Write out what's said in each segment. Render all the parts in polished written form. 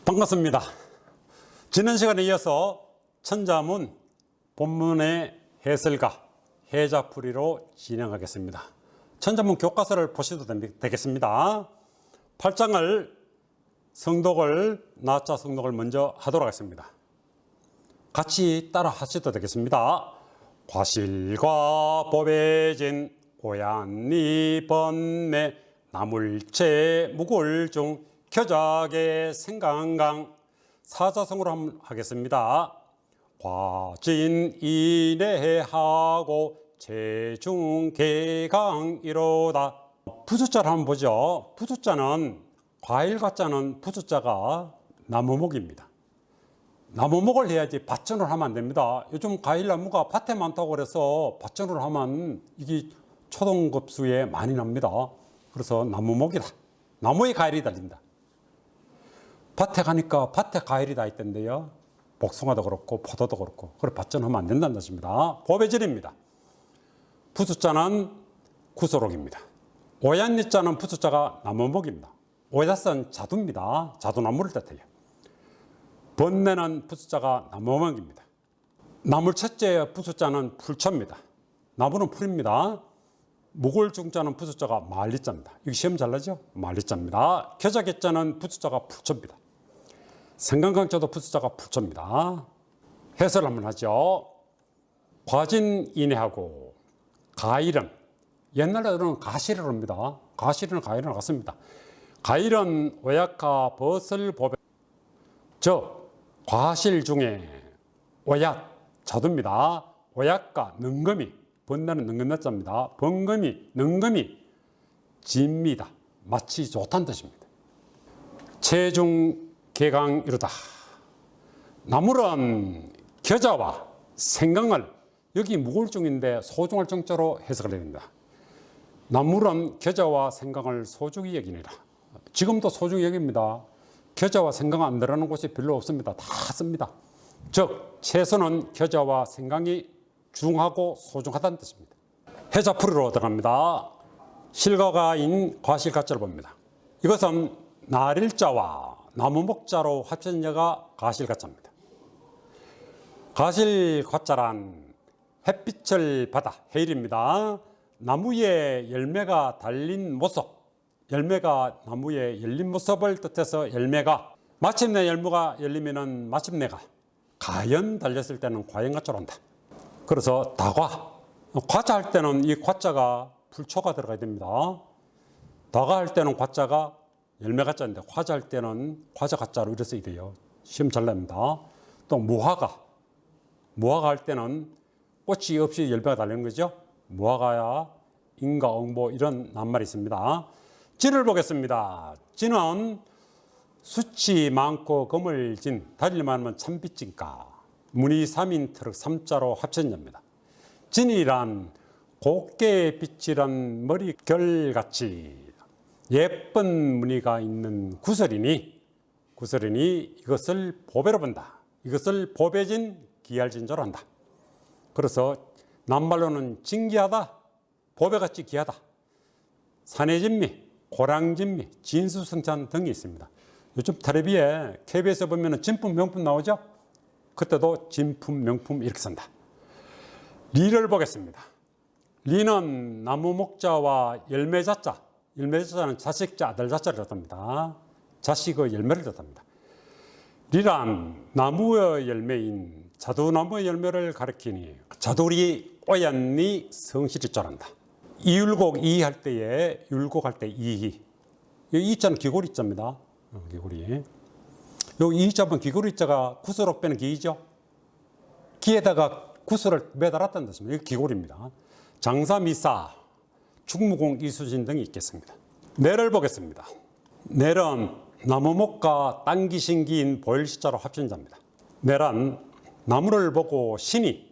반갑습니다. 지난 시간에 이어서 천자문 본문의 해설과 해자풀이로 진행하겠습니다. 천자문 교과서를 보셔도 되겠습니다. 8장을 나자 성독을 먼저 하도록 하겠습니다. 같이 따라 하셔도 되겠습니다. 과실과 법외진 오얀리 번매 나물체 무골중 겨작의 생강강 사자성어로 한번 하겠습니다. 과진인해하고 체중개강이로다. 부숫자를 한번 보죠. 부숫자는 과일과 자는 부숫자가 나무목입니다. 나무목을 해야지 밭전을 하면 안 됩니다. 요즘 과일 나무가 밭에 많다고 그래서 밭전을 하면 이게 초동급수에 많이 납니다. 그래서 나무목이다. 나무에 과일이 달린다. 밭에 가니까 밭에 과일이 다 있던데요. 복숭아도 그렇고 포도도 그렇고. 그래 밭전하면 안 된다는 뜻입니다. 법외절입니다. 부숫자는 구소록입니다. 오얀리자는 부숫자가 나무목입니다. 오야자는 자두입니다. 자두나무를 뜻해요. 번뇌는 부숫자가 나무목입니다. 나물 첫째 부숫자는 풀초입니다. 나무는 풀입니다. 무골중자는 부숫자가 말리자입니다. 이거 시험 잘 나죠? 말리자입니다. 겨자개자는 부숫자가 풀초입니다. 생강강자도 부숫자가 풀초입니다. 해설 한번 하죠. 과진인해하고 가일은 옛날에는 가시를 합니다. 가시는 가일은 같습니다. 가일은 오약과 버슬 보배 과실 중에 오약 자두입니다. 오약과 능금이 번뇌는 능금자입니다. 능금이 진미다. 마치 좋다는 뜻입니다. 체중 개강이로다. 나물은 겨자와 생강을 여기 무골중인데 소중할 정자로 해석을 해야 됩니다. 나물은 겨자와 생강을 소중히 여기니라. 지금도 소중히 여깁니다. 겨자와 생강 안 들어가는 곳이 별로 없습니다. 다 씁니다. 즉 채소는 겨자와 생강이 중하고 소중하다는 뜻입니다. 해자풀이로 들어갑니다. 실과가인 과실가자를 봅니다. 이것은 나릴자와 나무목자로 합쳐진자가 가실가자입니다. 가실과자란 햇빛을 받아 해일입니다. 나무에 열매가 달린 모습, 열매가 나무에 열린 모습을 뜻해서 열매가 마침내 열무가 열리면은 마침내가 가연 달렸을 때는 과연가자로 한다. 그래서 다과, 과자 할 때는 이 과자가 풀초가 들어가야 됩니다. 다과 할 때는 과자가 열매가자인데 과자 할 때는 과자 가자로 이래 써야 돼요. 시험 잘 납니다. 또 무화과 할 때는 꽃이 없이 열매가 달리는 거죠. 무화과야 인과 응보 이런 낱말이 있습니다. 진을 보겠습니다. 진은 수치 많고 금을 진, 달리 말하면 참빛진가, 무늬 3인 트럭 3자로 합천자입니다. 진이란 곱게 빛이란 머리결같이 예쁜 무늬가 있는 구설이니 이것을 보배로 본다. 이것을 보배진 기할진조로 한다. 그래서 낱말로는 진기하다, 보배같이 귀하다, 산해진미, 고랑진미, 진수성찬 등이 있습니다. 요즘 텔레비에 KBS에 보면 진품, 명품 나오죠? 그때도 진품, 명품 이렇게 쓴다. 리를 보겠습니다. 리는 나무목자와 열매자자, 열매자자는 자식자, 아들자자를 뜻합니다. 자식의 열매를 뜻합니다. 리란 나무의 열매인 자두나무의 열매를 가리키니 자두리 오얀리 성실히 자란다. 이율곡 이할 때에 율곡할 때 이 이자는 기고리자입니다. 기고리. 요 이자면 기고리자가 구스록 빼는 기이죠. 기에다가 구스를 매달았다는 뜻입니다. 이게 기고리입니다. 장사미사, 충무공 이수진 등이 있겠습니다. 내를 보겠습니다. 내는 나무목과 땅기신기인 보일시자로 합천자입니다. 내란 나무를 보고 신이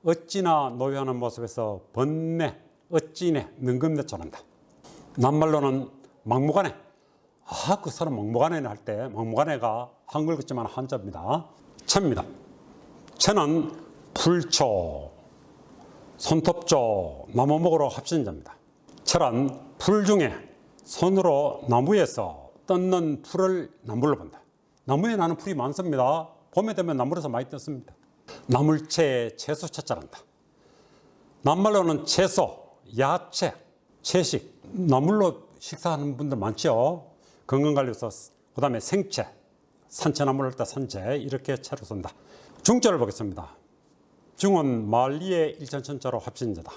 어찌나 노여하는 모습에서 번뇌, 어찌네, 능금내처럼 한다. 낱말로는 막무가내. 그 사람 막무가내 할 때 막무가내가 한글 같지만 한자입니다. 채입니다. 채는 풀초, 손톱조, 나무목으로 합천자입니다. 채란 풀 중에 손으로 나무에서 뜯는 풀을 나물로 본다. 나무에 나는 풀이 많습니다. 봄에 되면 나물에서 많이 떴습니다. 나물채, 채소채 자란다. 낱말로는 채소, 야채, 채식, 나물로 식사하는 분들 많죠. 건강관리에서. 그 다음에 생채, 산채나물 할 때 산채, 이렇게 채로 쓴다. 중자를 보겠습니다. 중은 말리의 일천천자로 합신자다.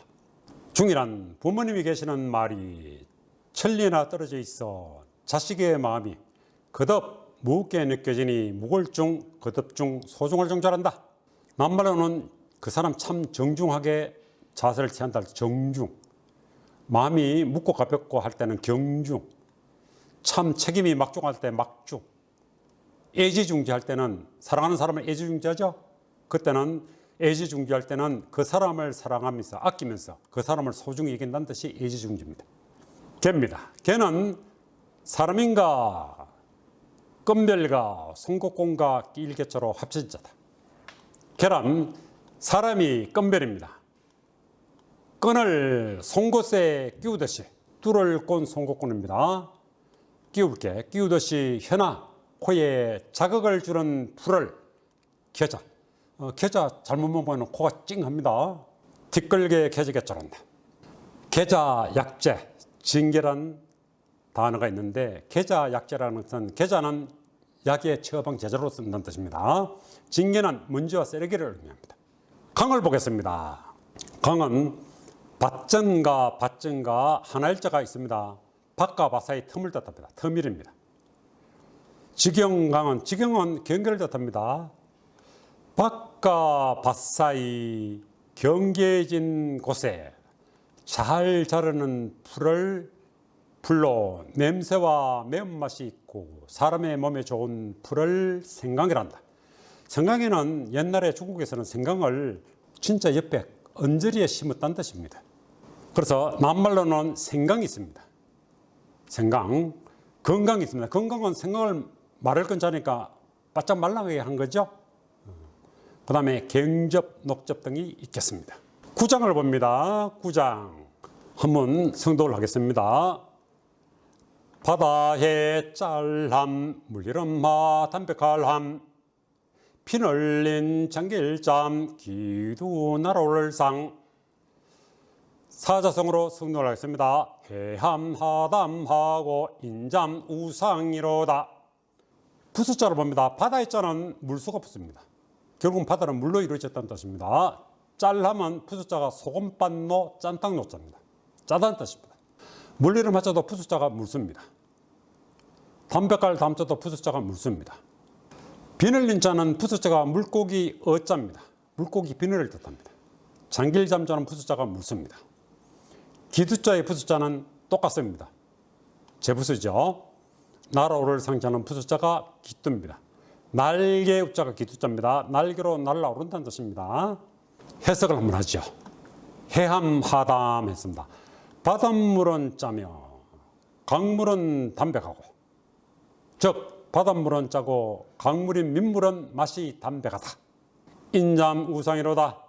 중이란 부모님이 계시는 말이 천리나 떨어져 있어 자식의 마음이 거듭 무겁게 느껴지니 무골중, 거듭중, 소중할 정자란다. 낱말로는 그 사람 참 정중하게 자세를 취한다 할 때 정중, 마음이 묵고 가볍고 할 때는 경중, 참 책임이 막중할 때 막중, 애지중지할 때는 사랑하는 사람을 애지중지하죠. 그때는 애지중지할 때는 그 사람을 사랑하면서 아끼면서 그 사람을 소중히 여긴다는 뜻이 애지중지입니다. 개입니다. 개는 사람인가 끈별과 송곳공과 끼일개처로 합쳐졌다. 개란 사람이 끈별입니다. 끈을 송곳에 끼우듯이 뚫을 꼰 송곳꾼입니다. 끼울게 끼우듯이 혀나 코에 자극을 주는 풀을 계자. 계자 잘못 먹으면 코가 찡합니다. 뒷걸개 계지개처럼다. 계자 약재 징계란 단어가 있는데 계자 약재라는 것은 계자는 약의 처방 제자로 쓴다는 뜻입니다. 징계는 먼지와 쓰레기를 의미합니다. 강을 보겠습니다. 강은 밭전과 밭전과 하나일자가 있습니다. 밭과 밭 사이 틈을 뜻합니다. 터밀입니다. 직경강은 직경은 경계를 뜻합니다. 밭과 밭 사이 경계진 곳에 잘 자르는 풀을 풀로 냄새와 매운맛이 있고 사람의 몸에 좋은 풀을 생강이란다. 생강에는 옛날에 중국에서는 생강을 진짜 옆에 언저리에 심었다는 뜻입니다. 그래서 낱말로는 생강이 있습니다. 생강, 건강이 있습니다. 건강은 생강을 마를 건 자니까 바짝 말랑하게 한 거죠. 그 다음에 경접, 녹접 등이 있겠습니다. 구장을 봅니다. 구장. 한번 성독을 하겠습니다. 바다에 짤함, 물이름마 담백할함, 피널린 장길잠, 기두 날아올상. 사자성어로 성독을 하겠습니다. 해함하담하고 인잠 우상이로다. 부수자를 봅니다. 바다의 자는 물수가 붙습니다. 결국은 바다는 물로 이루어졌다는 뜻입니다. 짤하면 부수자가 소금반노 짠땅노자입니다. 짜다는 뜻입니다. 물리를 맞춰도 부수자가 물수입니다. 담백할 담자도 부수자가 물수입니다. 비늘린 자는 부수자가 물고기 어자입니다. 물고기 비늘을 뜻합니다. 장길잠자는 부수자가 물수입니다. 기두자의 부수자는 똑같습니다. 제부수죠. 날아오를 상자는 부수자가 기뚜입니다. 날개 우자가 기두자입니다. 날개로 날아오른다는 뜻입니다. 해석을 한번 하죠. 해함하담 했습니다. 바닷물은 짜며 강물은 담백하고, 즉 바닷물은 짜고 강물인 민물은 맛이 담백하다. 인잠 우상이로다.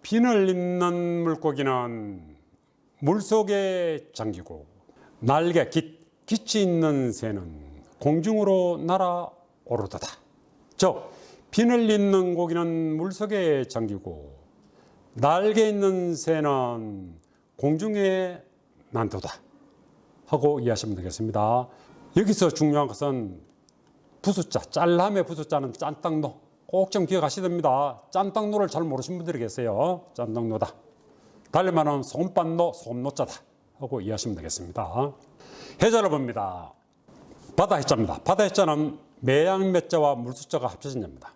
비늘 입는 물고기는 물속에 잠기고 날개 깃이 있는 새는 공중으로 날아오르도다. 즉 비늘 입는 고기는 물속에 잠기고 날개 있는 새는 공중에 난도다 하고 이해하시면 되겠습니다. 여기서 중요한 것은 부수자, 짤람의 부수자는 짠땅노. 꼭 좀 기억하셔야 됩니다. 짠땅노를 잘 모르시는 분들이 계세요. 짠땅노다. 달리 말하면 소금반노, 소금노자다 하고 이해하시면 되겠습니다. 해자를 봅니다. 바다 해자입니다. 바다 해자는 매양매자와 물수자가 합쳐진 자입니다.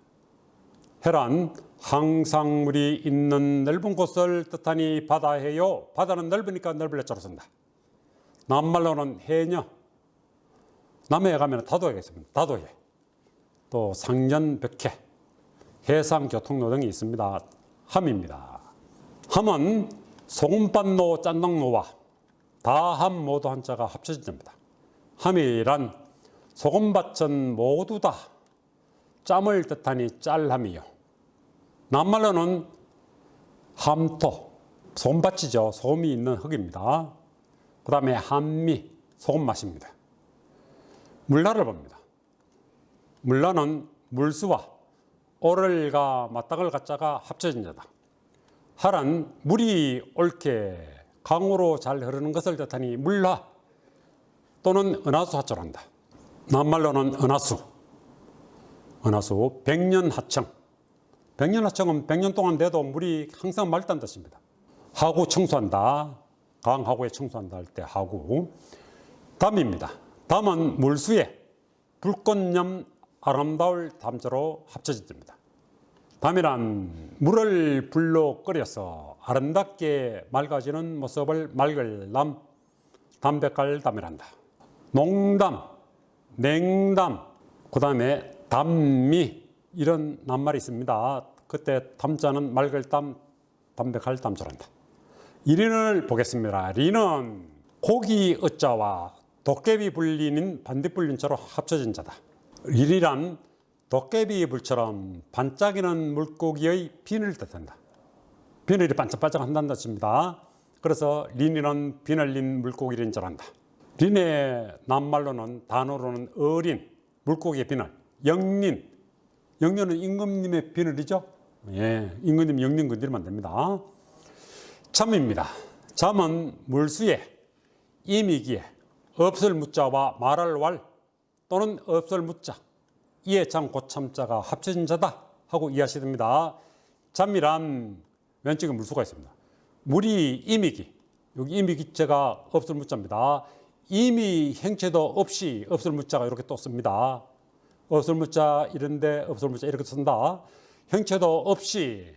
해란 항상 물이 있는 넓은 곳을 뜻하니 바다해요. 바다는 넓으니까 넓을 해자로 쓴다. 남말로는 해녀. 남해에 가면 다도해가 있습니다. 다도해. 또 상전벽해, 해상교통로 등이 있습니다. 함입니다. 함은 소금반노, 짠땅노와 다함 모두 한자가 합쳐진 자입니다. 함이란 소금밭은 모두 다 짬을 뜻하니 짤함이요. 남말로는 함토, 소금밭이죠. 소금이 있는 흙입니다. 그 다음에 함미, 소금맛입니다. 물나를 봅니다. 물라는 물수와 오를과 맞닥을 갖자가 합쳐진 자다. 하란 물이 옳게 강으로 잘 흐르는 것을 뜻하니 물하 또는 은하수 하초란다. 낱말로는 은하수 백년하청. 백년하청은 100년 동안 돼도 물이 항상 맑다는 뜻입니다. 하구 청소한다. 강하구에 청소한다 할 때 하구. 담입니다. 담은 물수에 불꽃염 아름다울 담자로 합쳐집니다. 담이란 물을 불로 끓여서 아름답게 맑아지는 모습을 맑을 담, 담백할 담이란다. 농담, 냉담, 그 다음에 담미 이런 낱말이 있습니다. 그때 담자는 맑을 담, 담백할 담자란다. 이린을 보겠습니다. 리는 고기 어자와 도깨비 불리는 반딧불린자로 합쳐진 자다. 릴이란 도깨비 불처럼 반짝이는 물고기의 비늘을 뜻한다. 비늘이 반짝반짝 한다는 뜻입니다. 그래서 린이란 비늘린 물고기인 줄 안다. 린의 낱말로는 단어로는 어린 물고기의 비늘, 영린, 영린은 임금님의 비늘이죠. 예, 임금님 영린 건드리면 안 됩니다. 잠입니다. 잠은 물수에 임이기에 없을 무자와 말할 왈 또는 없을 무자 이에 참 고참자가 합쳐진 자다 하고 이해하셔야 됩니다. 잠이란 왼쪽에 물수가 있습니다. 물이 임이기, 여기 임이기자가 없을 무자입니다. 임이 행체도 없이 없을 무자가 이렇게 또 씁니다. 없을 무자 이런데 없을 무자 이렇게 쓴다. 형체도 없이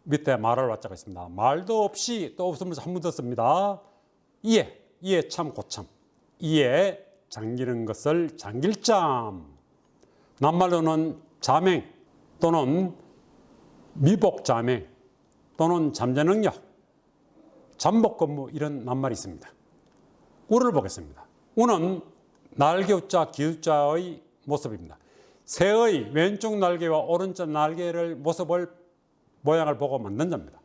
밑에 말할 와자가 있습니다. 말도 없이 또 없을 무자 한 번 더 씁니다. 이에 참 고참, 이에 잠기는 것을 잠길잠. 낱말로는 자맹 또는 미복자맹 또는 잠재능력, 잠복근무 이런 낱말이 있습니다. 우를 보겠습니다. 우는 날개우자 기우자의 모습입니다. 새의 왼쪽 날개와 오른쪽 날개를 모양을 보고 만든 자입니다.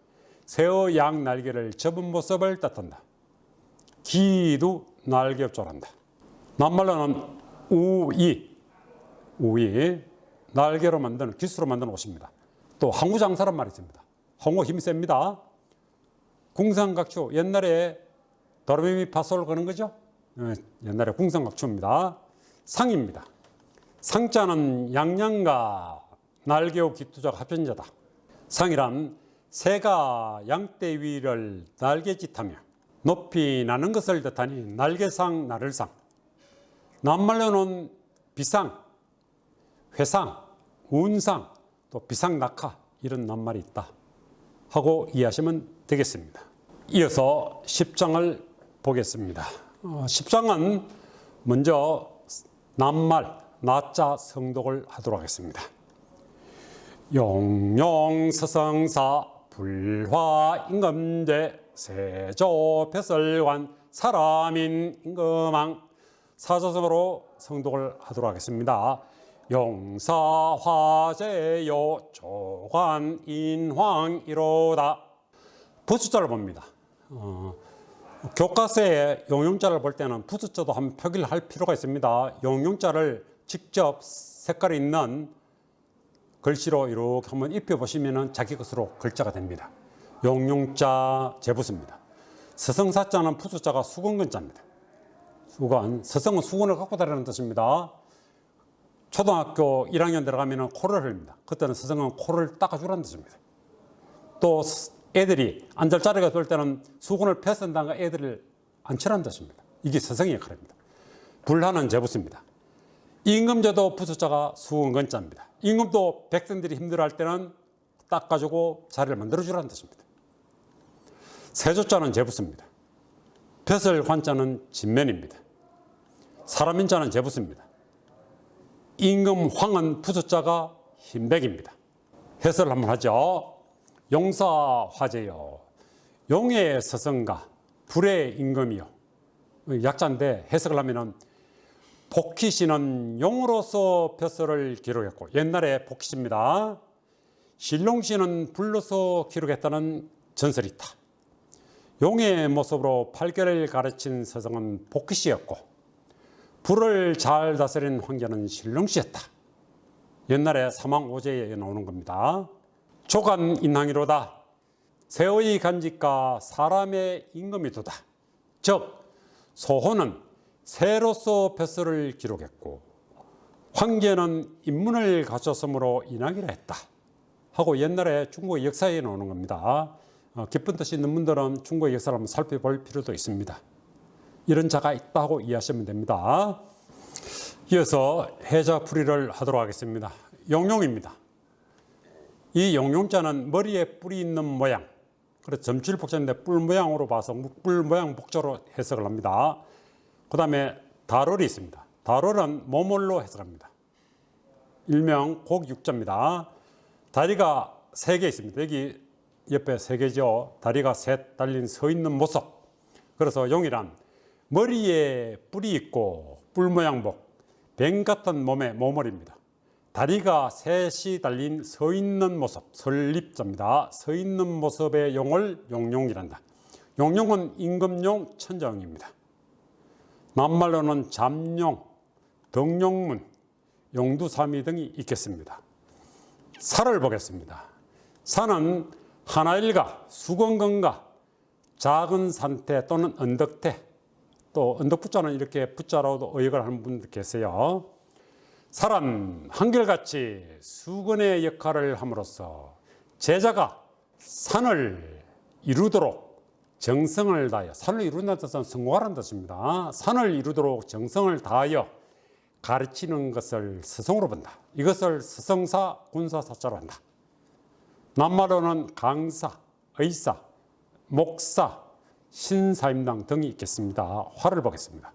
새의 양 날개를 접은 모습을 뜻한다. 기도 날개우자란다. 낱말로는 우이 날개로 만드는 기수로 만드는 옷입니다. 또 항우장사란 말이 있습니다. 항우 힘이 셉니다. 궁상각추 옛날에 도레미 파솔 거는 거죠. 옛날에 궁상각추입니다. 상입니다. 상자는 양양과 날개와 기투자가 합쳐진 자다. 상이란 새가 양떼 위를 날개짓하며 높이 나는 것을 뜻하니 날개상 나를상. 낱말로는 비상, 회상, 운상, 또 비상낙하 이런 낱말이 있다 하고 이해하시면 되겠습니다. 이어서 10장을 보겠습니다. 10장은 먼저 낱말, 나자 성독을 하도록 하겠습니다. 용용서성사 불화임금제 세조패설관 사람인 임금왕 사조성으로 성독을 하도록 하겠습니다. 용사화제요 조관인황이로다. 부수자를 봅니다. 교과서에 용용자를 볼 때는 부수자도 한번 표기를 할 필요가 있습니다. 용용자를 직접 색깔이 있는 글씨로 이렇게 한번 입혀보시면 자기 것으로 글자가 됩니다. 용용자 제부수입니다. 서성사자는 부수자가 수건근자입니다. 수건, 서성은 수건을 갖고 다니는 뜻입니다. 초등학교 1학년 들어가면 코를 흘립니다. 그때는 서성은 코를 닦아주라는 뜻입니다. 또 애들이 안절자리가 될 때는 수건을 펴쓴다가 애들을 앉히라는 뜻입니다. 이게 서성의 역할입니다. 불하는 제부수입니다. 임금제도 부수자가 수건근자입니다. 임금도 백성들이 힘들어할 때는 닦아주고 자리를 만들어주라는 뜻입니다. 세조자는 제부수입니다. 벼슬관자는 진면입니다. 사람인자는 제부수입니다. 임금황은 부수자가 흰백입니다. 해설을 한번 하죠. 용사화제요. 용의 서성가 불의 임금이요. 약자인데 해석을 하면은 복희씨는 용으로서 벼슬을 기록했고 옛날에 복희씨입니다. 신롱씨는 불로서 기록했다는 전설이 있다. 용의 모습으로 팔결을 가르친 서성은 복희씨였고 불을 잘 다스린 황제는 신롱씨였다. 옛날에 사망오제에 나오는 겁니다. 조간 인항이로다. 새의 간직과 사람의 임금이도다. 즉 소호는 새로서 벼슬을 기록했고 황제는 인문을 갖췄으므로 인하기라 했다 하고 옛날에 중국의 역사에 나오는 겁니다. 깊은 뜻이 있는 분들은 중국의 역사를 한번 살펴볼 필요도 있습니다. 이런 자가 있다고 이해하시면 됩니다. 이어서 해자풀이를 하도록 하겠습니다. 용룡입니다. 이 용룡자는 머리에 뿔이 있는 모양, 그래서 점칠복자인데 뿔 모양으로 봐서 뿔 모양 복자로 해석을 합니다. 그 다음에 다롤이 있습니다. 다롤은 모몰로 해석합니다. 일명 곡육자입니다. 다리가 3개 있습니다. 여기 옆에 3개죠. 다리가 셋 달린 서 있는 모습. 그래서 용이란 머리에 뿔이 있고 뿔 모양 복, 뱀 같은 몸의 모몰입니다. 다리가 셋이 달린 서 있는 모습, 설립자입니다. 서 있는 모습의 용을 용룡이란다. 용룡은 임금용, 천자용입니다. 낱말로는 잠용, 덕용문, 용두사미 등이 있겠습니다. 살을 보겠습니다. 산은 하나일가, 수건건가, 작은 산태 또는 언덕태, 또 언덕붙자는 이렇게 붙자로도 의역을 하는 분들 계세요. 살은 한결같이 수건의 역할을 함으로써 제자가 산을 이루도록 정성을 다하여, 산을 이룬다는 뜻은 성공하라는 뜻입니다. 산을 이루도록 정성을 다하여 가르치는 것을 스승으로 본다. 이것을 스승사, 군사사자로 한다. 낱말로는 강사, 의사, 목사, 신사임당 등이 있겠습니다. 화를 보겠습니다.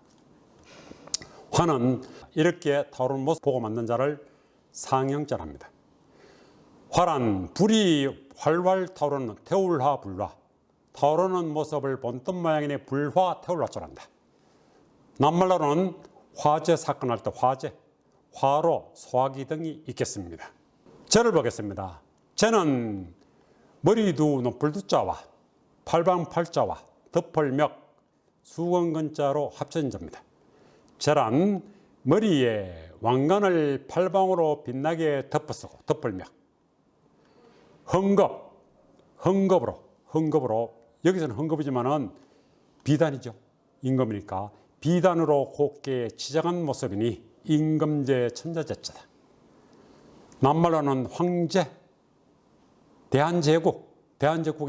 화는 이렇게 타오르는 모습 보고 만든 자를 상형자라 합니다. 화란 불이 활활 타오르는 태울화 불화, 타오르는 모습을 본뜻 모양이니 불화 태울화자로 한다. 낱말로는 화재 사건 할 때 화재, 화로, 소화기 등이 있겠습니다. 재를 보겠습니다. 재는 머리두 높을 두자와 팔방팔자와 덮을멱, 수건근자로 합쳐진 자입니다. 재란 머리에 왕관을 팔방으로 빛나게 덮어쓰고 덮을멱, 헝겊으로 여기서는 헝겊이지만은 비단이죠. 임금이니까 비단으로 곱게 치장한 모습이니 임금제 천자제자다. 낱말로는 황제, 대한제국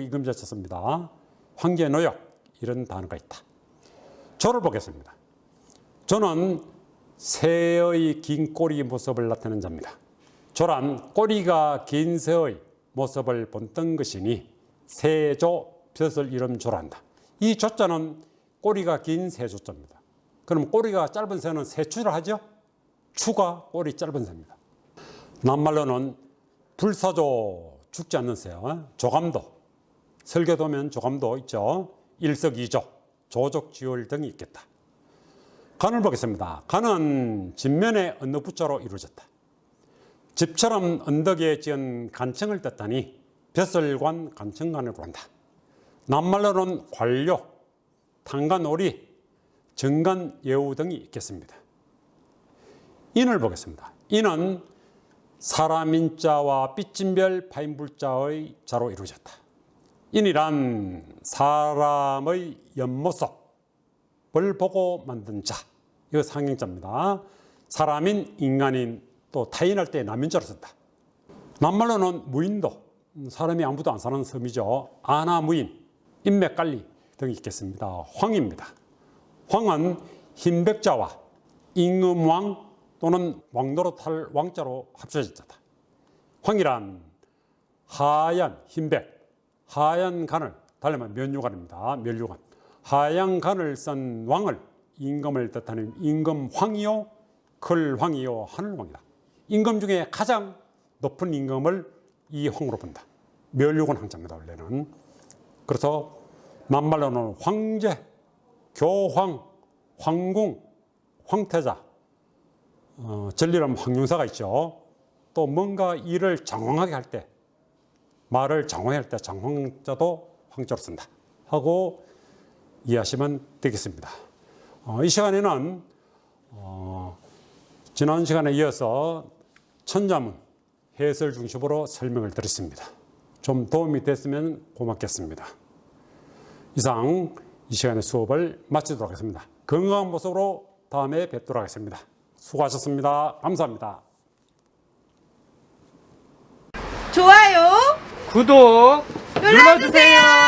임금제자입니다. 황제 노역 이런 단어가 있다. 조를 보겠습니다. 조는 새의 긴 꼬리 모습을 나타내는 자입니다. 조란 꼬리가 긴 새의 모습을 본뜬 것이니 새조, 벼슬 이름 조란다. 이 조자는 꼬리가 긴 새조자입니다. 그럼 꼬리가 짧은 새는 새추를 하죠? 추가 꼬리 짧은 새입니다. 낱말로는 불사조, 죽지 않는 새, 조감도, 설계도면 조감도 있죠. 일석이조, 조족지월 등이 있겠다. 간을 보겠습니다. 간은 진면의 언덕붙자로 이루어졌다. 집처럼 언덕에 지은 간청을 뜻하니 벼슬관, 간청간을 구한다. 낱말로는 관료, 탄간오리, 정간, 예우 등이 있겠습니다. 인을 보겠습니다. 인은 사람인자와 삐진별 파인불자의 자로 이루어졌다. 인이란 사람의 옆모습을 보고 만든 자, 이거 상형자입니다. 사람인, 인간인, 또 타인할 때 남인자로 쓴다. 낱말로는 무인도, 사람이 아무도 안 사는 섬이죠. 아나무인, 인맥관리 등이 있겠습니다. 황입니다. 황은 흰백자와 임금왕 또는 왕노릇할 왕자로 합쳐진 자다. 황이란 하얀, 흰백, 하얀 간을, 달리면 면류관입니다. 면류관. 하얀 간을 쓴 왕을, 임금을 뜻하는 임금황이요, 글황이요, 하늘왕이다. 임금 중에 가장 높은 임금을 이 황으로 본다. 면류관 황자입니다. 원래는. 그래서 낱말로는 황제, 교황, 황궁, 황태자, 전리라면 황용사가 있죠. 또 뭔가 일을 장황하게 할 때, 말을 장황하게 할 때 장황자도 황자로 쓴다 하고 이해하시면 되겠습니다. 이 시간에는 지난 시간에 이어서 천자문 해설 중심으로 설명을 드렸습니다. 좀 도움이 됐으면 고맙겠습니다. 이상 이 시간의 수업을 마치도록 하겠습니다. 건강한 모습으로 다음에 뵙도록 하겠습니다. 수고하셨습니다. 감사합니다. 좋아요 구독 눌러주세요.